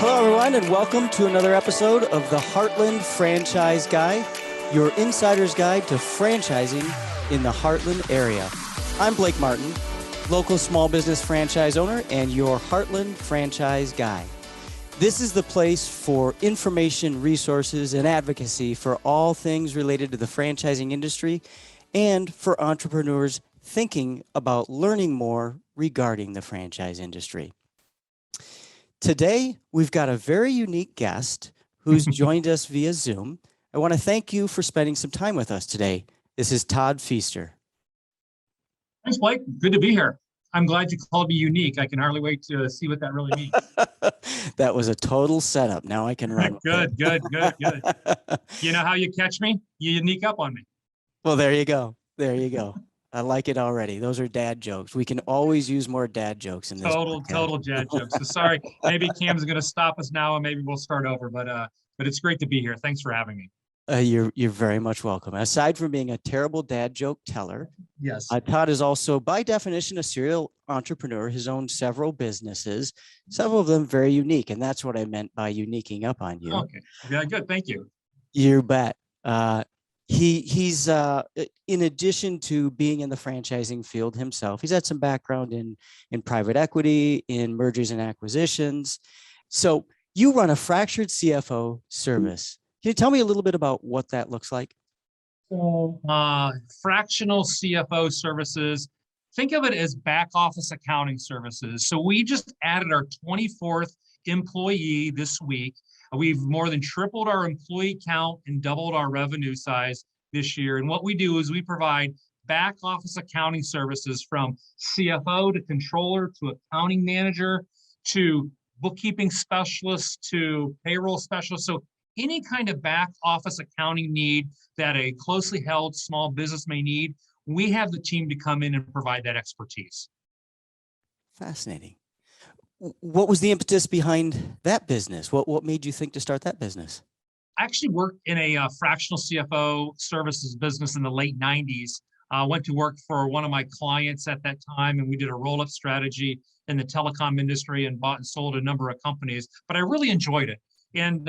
Hello, everyone, and welcome to another episode of the Heartland Franchise Guy, your insider's guide to franchising in the Heartland area. I'm Blake Martin, local small business franchise owner and your Heartland Franchise Guy. This is the place for information, resources, and advocacy for all things related to the franchising industry and for entrepreneurs thinking about learning more regarding the franchise industry. Today, we've got a very unique guest who's joined us via Zoom. I want to thank you for spending some time with us today. This is Todd Pfister. Thanks, Blake. Good to be here. I'm glad you called me unique. I can hardly wait to see what that really means. That was a total setup. Now I can run. Good. You know how you catch me? You unique up on me. Well, there you go. I like it already. Those are dad jokes. We can always use more dad jokes in this. Total dad jokes. So sorry, maybe Cam's going to stop us now, and maybe we'll start over. But it's great to be here. Thanks for having me. You're very much welcome. Aside from being a terrible dad joke teller, yes, Todd is also, by definition, a serial entrepreneur. He's owned several businesses, several of them very unique, and that's what I meant by uniquing up on you. Okay, yeah, good. Thank you. You bet. He's in addition to being in the franchising field himself, he's had some background in private equity, in mergers and acquisitions. So you run a fractured CFO service. Can you tell me a little bit about what that looks like? So, Fractional CFO Services, think of it as back office accounting services. So we just added our 24th employee this week. We've more than tripled our employee count and doubled our revenue size this year. And what we do is we provide back office accounting services from CFO to controller to accounting manager to bookkeeping specialist to payroll specialist. So any kind of back office accounting need that a closely held small business may need, we have the team to come in and provide that expertise. Fascinating. What was the impetus behind that business? What made you think to start that business? I actually worked in a fractional CFO services business in the late 90s. Went to work for one of my clients at that time, and we did a roll-up strategy in the telecom industry and bought and sold a number of companies, but I really enjoyed it. And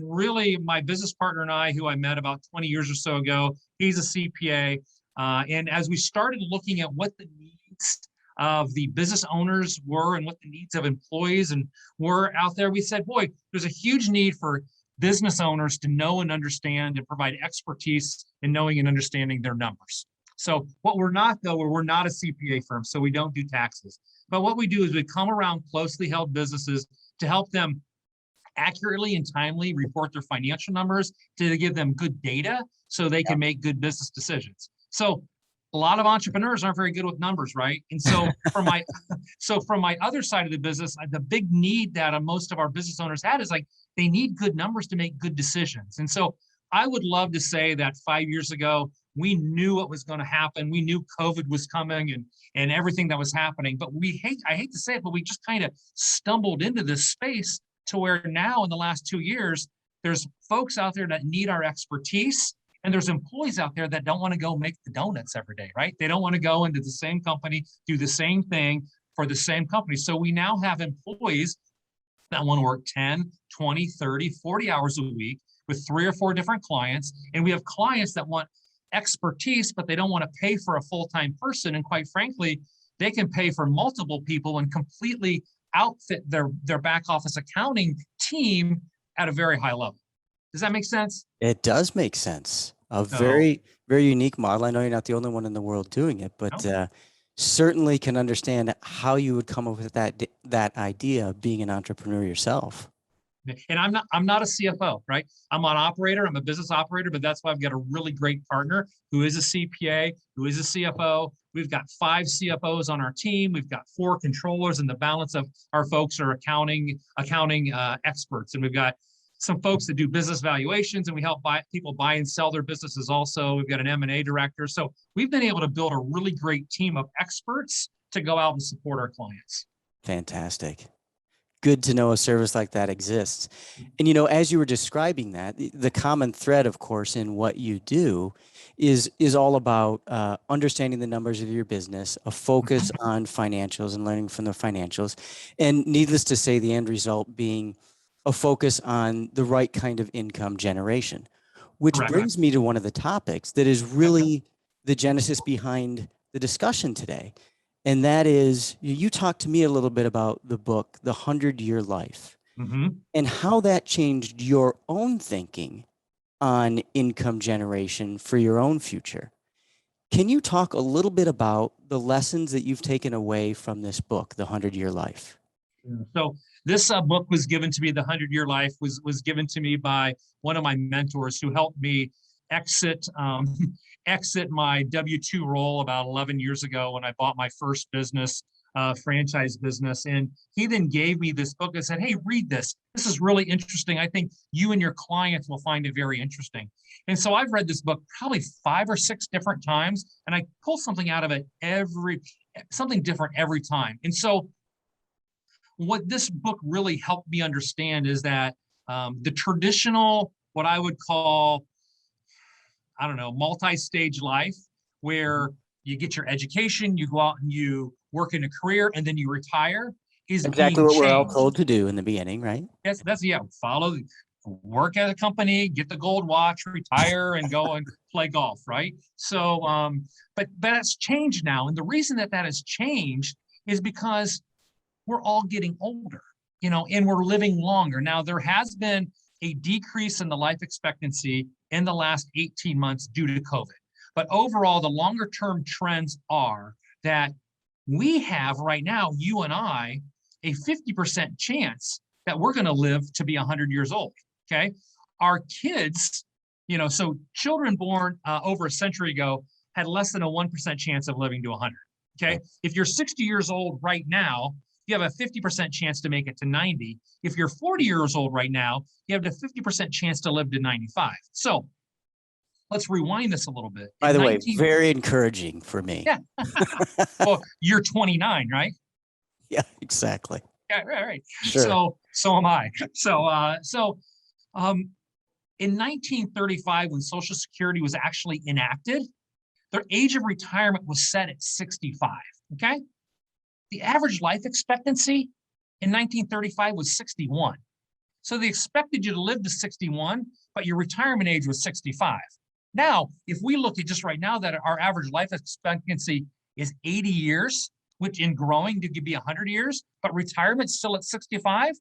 really my business partner and I, who I met about 20 years or so ago, he's a CPA. And as we started looking at what the needs of the business owners were and what the needs of employees and were out there, we said, boy, there's a huge need for business owners to know and understand and provide expertise in knowing and understanding their numbers. So what we're not, though, we're not a CPA firm, so we don't do taxes. But what we do is we come around closely held businesses to help them accurately and timely report their financial numbers, to give them good data so they can make good business decisions. So a lot of entrepreneurs aren't very good with numbers, right? And so from my other side of the business, the big need that most of our business owners had is like they need good numbers to make good decisions. And so I would love to say that 5 years ago, we knew what was going to happen. We knew COVID was coming and everything that was happening. But I hate to say it, but we just kind of stumbled into this space to where now in the last 2 years, there's folks out there that need our expertise. And there's employees out there that don't want to go make the donuts every day, right? They don't want to go into the same company, do the same thing for the same company. So we now have employees that want to work 10, 20, 30, 40 hours a week with 3 or 4 different clients. And we have clients that want expertise, but they don't want to pay for a full-time person. And quite frankly, they can pay for multiple people and completely outfit their back office accounting team at a very high level. Does that make sense? It does make sense. A very, very unique model. I know you're not the only one in the world doing it, but certainly can understand how you would come up with that idea of being an entrepreneur yourself. And I'm not a CFO, right? I'm an operator. I'm a business operator, but that's why I've got a really great partner who is a CPA, who is a CFO. We've got 5 CFOs on our team. We've got 4 controllers, and the balance of our folks are accounting experts. And we've got some folks that do business valuations, and we help people buy and sell their businesses also. We've got an M&A director. So we've been able to build a really great team of experts to go out and support our clients. Fantastic. Good to know a service like that exists. And, as you were describing that, the common thread, of course, in what you do is all about understanding the numbers of your business, a focus on financials and learning from the financials. And needless to say, the end result being a focus on the right kind of income generation, which Correct. brings me to one of the topics that is really the genesis behind the discussion today. And that is, you talked to me a little bit about the book, The 100-Year Life, and how that changed your own thinking on income generation for your own future. Can you talk a little bit about the lessons that you've taken away from this book, The 100-Year Life? So this book was given to me, The 100-Year Life was given to me by one of my mentors who helped me exit exit my W-2 role about 11 years ago when I bought my first business, franchise business. And he then gave me this book and said, hey, read this. This is really interesting. I think you and your clients will find it very interesting. And so I've read this book probably 5 or 6 different times, and I pull something out of it something different every time. And so what this book really helped me understand is that the traditional, what I would call, I don't know, multi-stage life, where you get your education, you go out and you work in a career, and then you retire, is exactly being what we're all changed. told to do in the beginning, right? That's work at a company, get the gold watch, retire, and go and play golf, right? So, but that's changed now, and the reason that has changed is because we're all getting older, and we're living longer. Now, there has been a decrease in the life expectancy in the last 18 months due to COVID. But overall, the longer term trends are that we have right now, you and I, a 50% chance that we're going to live to be 100 years old. Okay. Our kids, so children born over a century ago had less than a 1% chance of living to 100. Okay. If you're 60 years old right now, you have a 50% chance to make it to 90. If you're 40 years old right now, you have a 50% chance to live to 95. So let's rewind this a little bit. By the way, very encouraging for me. Yeah. Well, you're 29, right? Yeah, exactly. Yeah, right. Sure. So am I. In 1935, when Social Security was actually enacted, their age of retirement was set at 65. Okay. The average life expectancy in 1935 was 61. So they expected you to live to 61, but your retirement age was 65. Now, if we look at just right now that our average life expectancy is 80 years, which in growing to be 100 years, but retirement's still at 65,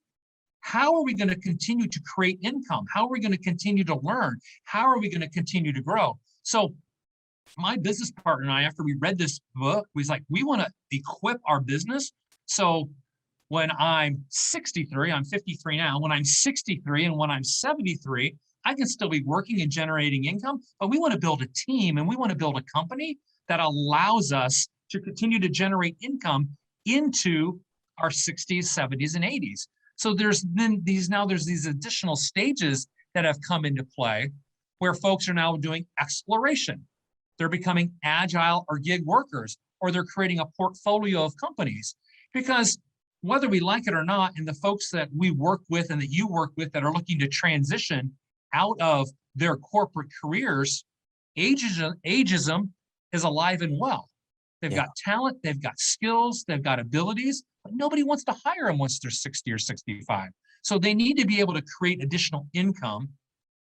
how are we going to continue to create income? How are we going to continue to learn? How are we going to continue to grow? So my business partner and I, after we read this book, was like, we want to equip our business. So when I'm 63, I'm 53 now, when I'm 63 and when I'm 73, I can still be working and generating income, but we want to build a team and we want to build a company that allows us to continue to generate income into our 60s, 70s, and 80s. So there's these additional stages that have come into play where folks are now doing exploration. They're becoming agile or gig workers, or they're creating a portfolio of companies. Because whether we like it or not, and the folks that we work with and that you work with that are looking to transition out of their corporate careers, ageism is alive and well. They've got talent, they've got skills, they've got abilities, but nobody wants to hire them once they're 60 or 65. So they need to be able to create additional income.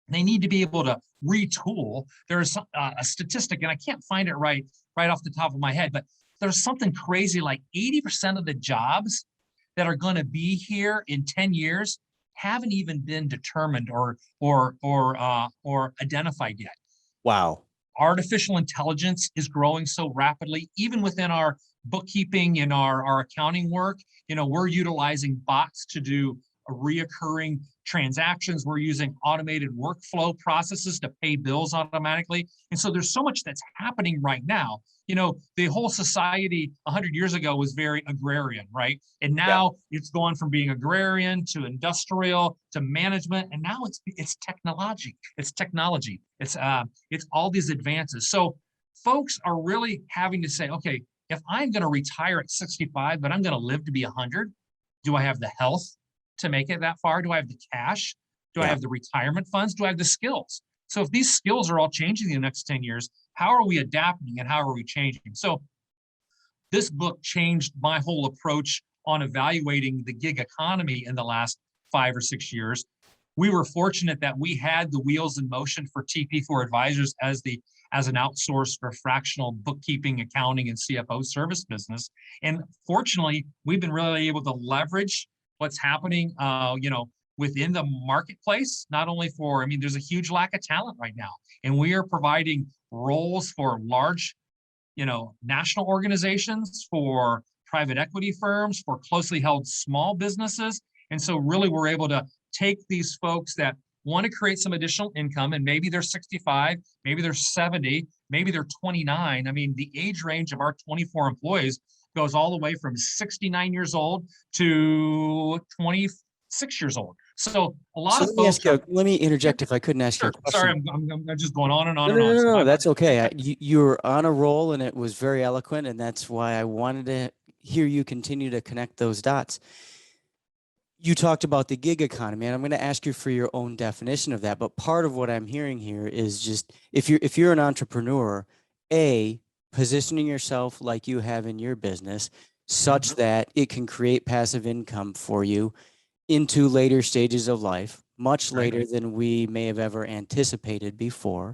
They need to be able to retool. There's a statistic, and I can't find it right off the top of my head, but there's something crazy like 80% of the jobs that are going to be here in 10 years haven't even been determined or identified yet. Wow. Artificial intelligence is growing so rapidly, even within our bookkeeping and our accounting work. We're utilizing bots to do reoccurring transactions. We're using automated workflow processes to pay bills automatically. And so there's so much that's happening right now. The whole society 100 years ago was very agrarian, right? And now it's gone from being agrarian to industrial to management. And now it's technology. It's all these advances. So folks are really having to say, okay, if I'm going to retire at 65, but I'm going to live to be 100, do I have the health to make it that far? Do I have the cash? Do I have the retirement funds? Do I have the skills? So if these skills are all changing in the next 10 years, how are we adapting and how are we changing? So this book changed my whole approach on evaluating the gig economy in the last 5 or 6 years. We were fortunate that we had the wheels in motion for TP4 Advisors as an outsourced or fractional bookkeeping, accounting, and CFO service business. And fortunately, we've been really able to leverage what's happening, within the marketplace. Not only there's a huge lack of talent right now, and we are providing roles for large, national organizations, for private equity firms, for closely held small businesses. And so really we're able to take these folks that want to create some additional income, and maybe they're 65, maybe they're 70, maybe they're 29. The age range of our 24 employees goes all the way from 69 years old to 26 years old. So a lot of folks. Let me interject if I couldn't ask you a question. Sorry, I'm just going on and on No, that's okay. You were on a roll, and it was very eloquent, and that's why I wanted to hear you continue to connect those dots. You talked about the gig economy, and I'm going to ask you for your own definition of that. But part of what I'm hearing here is just if you're an entrepreneur, positioning yourself like you have in your business, such that it can create passive income for you into later stages of life, much later than we may have ever anticipated before.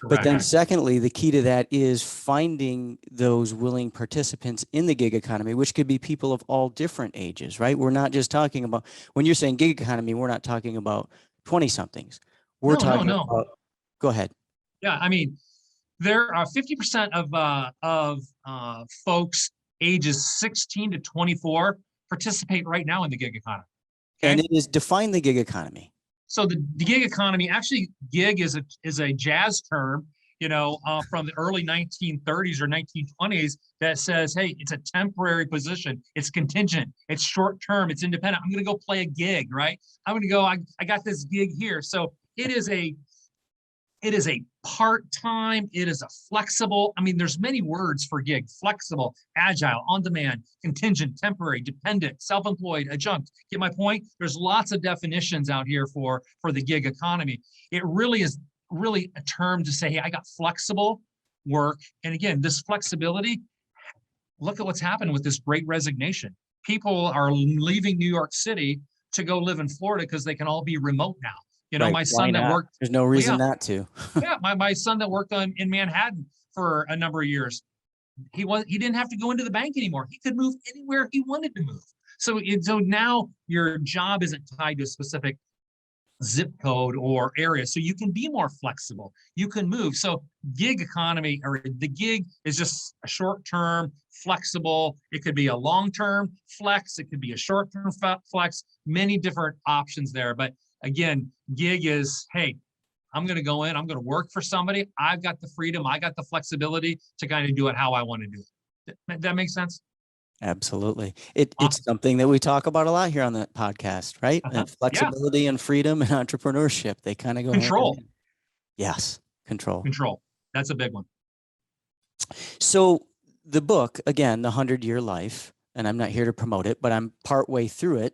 Correct. But then secondly, the key to that is finding those willing participants in the gig economy, which could be people of all different ages, right? We're not just talking about, when you're saying gig economy, we're not talking about 20-somethings. We're talking about, go ahead. Yeah, there are 50% of folks ages 16 to 24 participate right now in the gig economy. Okay? And it is define the gig economy. So the gig economy, actually, gig is a jazz term, from the early 1930s or 1920s that says, hey, it's a temporary position, it's contingent, it's short term, it's independent. I'm going to go play a gig, right? I'm going to go. I got this gig here. So it is a part-time, it is a flexible, there's many words for gig: flexible, agile, on-demand, contingent, temporary, dependent, self-employed, adjunct. Get my point? There's lots of definitions out here for the gig economy. It really is a term to say, hey, I got flexible work. And again, this flexibility, look at what's happened with this great resignation. People are leaving New York City to go live in Florida because they can all be remote now. My son that worked. There's no reason not to. Yeah, my son that worked in Manhattan for a number of years, he didn't have to go into the bank anymore. He could move anywhere he wanted to move. So now your job isn't tied to a specific zip code or area, so you can be more flexible. You can move. So gig economy, or the gig, is just a short-term, flexible. It could be a long-term flex. It could be a short-term flex. Many different options there, but again, gig is, hey, I'm going to go in, I'm going to work for somebody. I've got the freedom, I got the flexibility to kind of do it how I want to do it. That makes sense? Absolutely. It's something that we talk about a lot here on the podcast, right? Flexibility and freedom and entrepreneurship, they kind of go control. hand in hand. Yes, control. Control. That's a big one. So the book, again, The 100-Year Life, and I'm not here to promote it, but I'm partway through it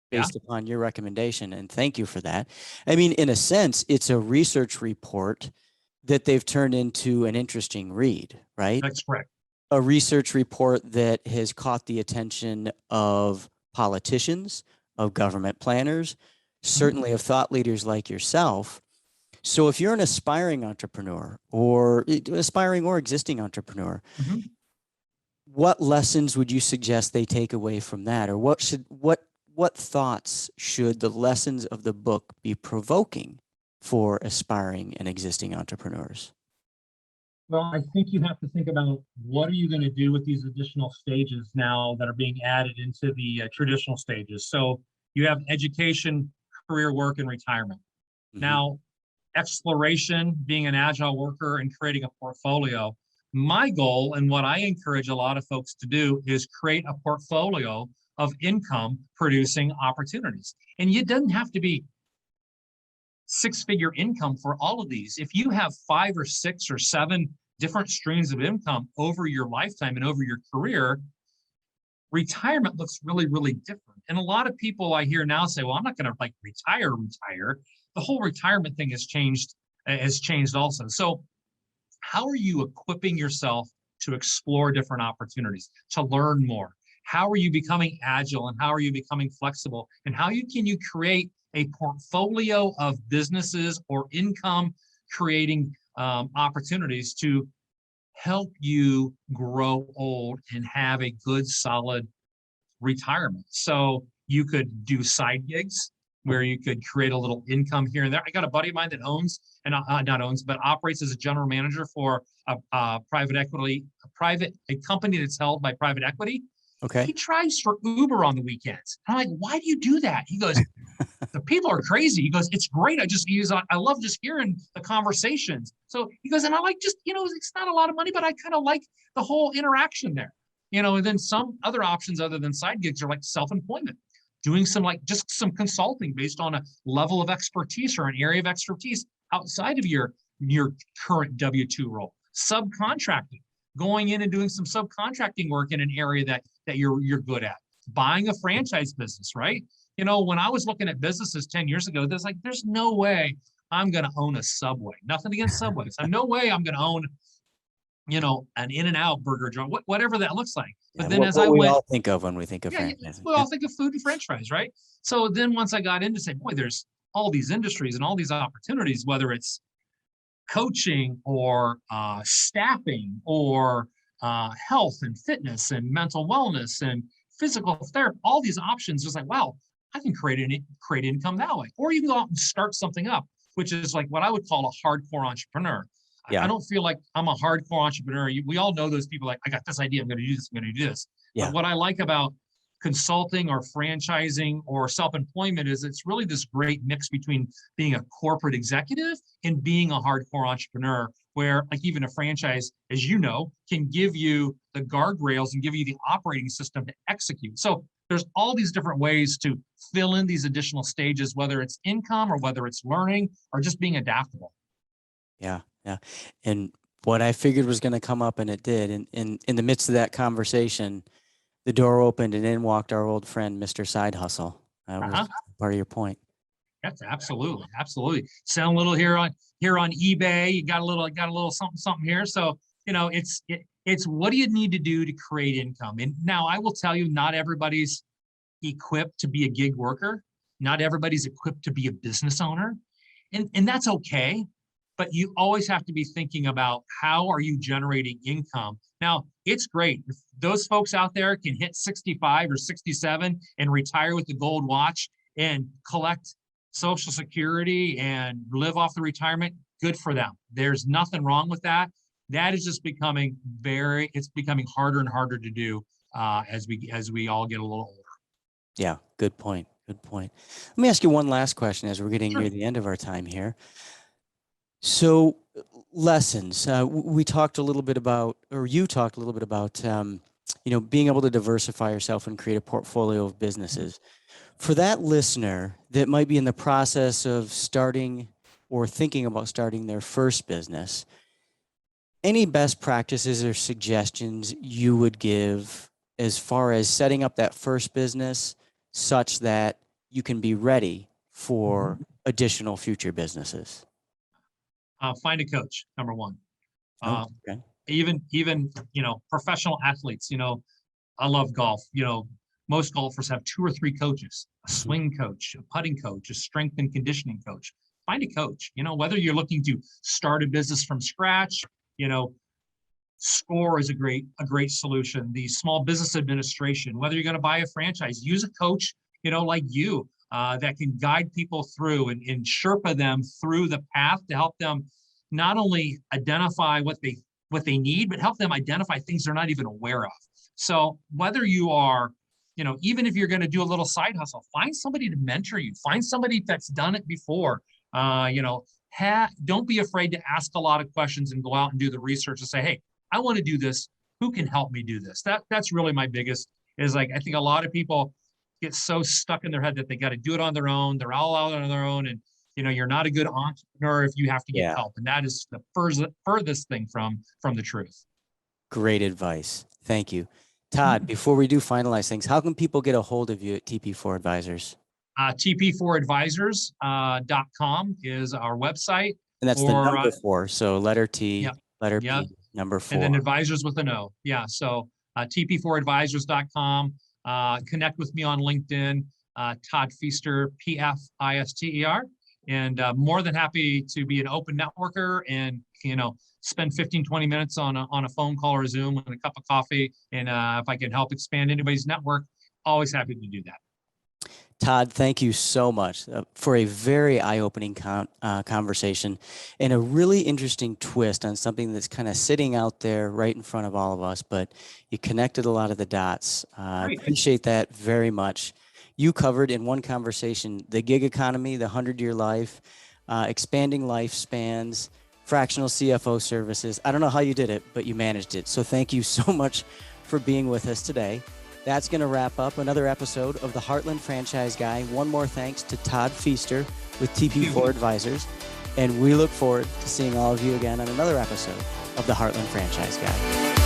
based upon your recommendation, and thank you for that. In a sense, it's a research report that they've turned into an interesting read, right? That's correct. A research report that has caught the attention of politicians, of government planners, certainly of thought leaders like yourself. So if you're an aspiring entrepreneur or existing entrepreneur, what lessons would you suggest they take away from that? Or what thoughts should the lessons of the book be provoking for aspiring and existing entrepreneurs? Well, I think you have to think about, what are you going to do with these additional stages now that are being added into the traditional stages? So you have education, career, work, and retirement. Now, exploration, being an agile worker and creating a portfolio. My goal, and what I encourage a lot of folks to do, is create a portfolio of income producing opportunities. And it doesn't have to be six-figure income for all of these. If you have 5 or 6 or 7 different streams of income over your lifetime and over your career, retirement looks really, really different. And a lot of people I hear now say, well, I'm not going to retire. The whole retirement thing has changed also. So how are you equipping yourself to explore different opportunities, to learn more? how are you becoming agile, and how are you becoming flexible, and can you create a portfolio of businesses or income creating opportunities to help you grow old and have a good, solid retirement. So you could do side gigs where you could create a little income here and there. I got a buddy of mine that owns, and not owns, but operates as a general manager for a company that's held by private equity. Okay. He drives for Uber on the weekends. I'm like, why do you do that? He goes, the people are crazy. He goes, it's great. I love just hearing the conversations. So he goes, and I like just, it's not a lot of money, but I kind of like the whole interaction there. And then some other options other than side gigs are like self-employment, doing just some consulting based on a level of expertise or an area of expertise outside of your current W-2 role. Subcontracting, going in and doing some subcontracting work in an area that you're good at. Buying a franchise business, right? When I was looking at businesses 10 years ago, there's no way I'm going to own a Subway. Nothing against Subways. No way I'm going to own, an In-N-Out burger joint, whatever that looks like. But then we all think of when we think of franchising. We all think of food and French fries, right? So then once I got into saying, boy, there's all these industries and all these opportunities, whether it's coaching or staffing or health and fitness and mental wellness and physical therapy, all these options, just like, wow, I can create income that way. Or you can go out and start something up, which is like what I would call a hardcore entrepreneur. Yeah. I don't feel like I'm a hardcore entrepreneur. We all know those people like, I got this idea, I'm going to do this, I'm going to do this. Yeah. But what I like about consulting or franchising or self-employment is it's really this great mix between being a corporate executive and being a hardcore entrepreneur, where like even a franchise, as you know, can give you the guardrails and give you the operating system to execute. So there's all these different ways to fill in these additional stages, whether it's income or whether it's learning or just being adaptable. Yeah. Yeah. And what I figured was going to come up, and it did, in the midst of that conversation, the door opened and in walked our old friend, Mr. Side Hustle. That was part of your point. That's absolutely. Sell a little here on eBay. You got a little something here. So, it's what do you need to do to create income? And now I will tell you, not everybody's equipped to be a gig worker. Not everybody's equipped to be a business owner. And that's okay. But you always have to be thinking about how are you generating income. Now, it's great. If those folks out there can hit 65 or 67 and retire with the gold watch and collect Social Security and live off the retirement, good for them. There's nothing wrong with that. That is just becoming harder and harder to do as we all get a little older. Yeah, good point. Let me ask you one last question as we're getting near the end of our time here. So lessons, we talked a little bit about, or you talked a little bit about, being able to diversify yourself and create a portfolio of businesses. For that listener that might be in the process of starting or thinking about starting their first business, any best practices or suggestions you would give as far as setting up that first business such that you can be ready for additional future businesses? Find a coach, number one. Okay. Even professional athletes, I love golf. Most golfers have 2 or 3 coaches, a swing coach, a putting coach, a strength and conditioning coach. Find a coach, whether you're looking to start a business from scratch, SCORE is a great solution. The Small Business Administration, whether you're going to buy a franchise, use a coach, like you, that can guide people through and Sherpa them through the path to help them not only identify what they need, but help them identify things they're not even aware of. So whether you are, even if you're going to do a little side hustle, find somebody to mentor you, find somebody that's done it before. Don't be afraid to ask a lot of questions and go out and do the research and say, hey, I want to do this. Who can help me do this? That's really my biggest is like, I think a lot of people get so stuck in their head that they got to do it on their own. They're all out on their own. And, you're not a good entrepreneur if you have to get help. And that is the furthest thing from the truth. Great advice. Thank you. Todd, before we do finalize things, how can people get a hold of you at TP4 Advisors? TP4advisors.com is our website. And that's the number 4. So letter T, letter P, number 4. And then advisors with an O. Yeah. So TP4advisors.com. connect with me on LinkedIn, Todd Pfister, Pfister, and more than happy to be an open networker and, spend 15, 20 minutes on a phone call or a Zoom with a cup of coffee. And if I can help expand anybody's network, always happy to do that. Todd, thank you so much for a very eye-opening conversation and a really interesting twist on something that's kind of sitting out there right in front of all of us, but you connected a lot of the dots. I appreciate that very much. You covered in one conversation the gig economy, the 100-year life, expanding lifespans, fractional CFO services. I don't know how you did it, but you managed it. So thank you so much for being with us today. That's going to wrap up another episode of the Heartland Franchise Guy. One more thanks to Todd Pfister with TP4 Advisors. And we look forward to seeing all of you again on another episode of the Heartland Franchise Guy.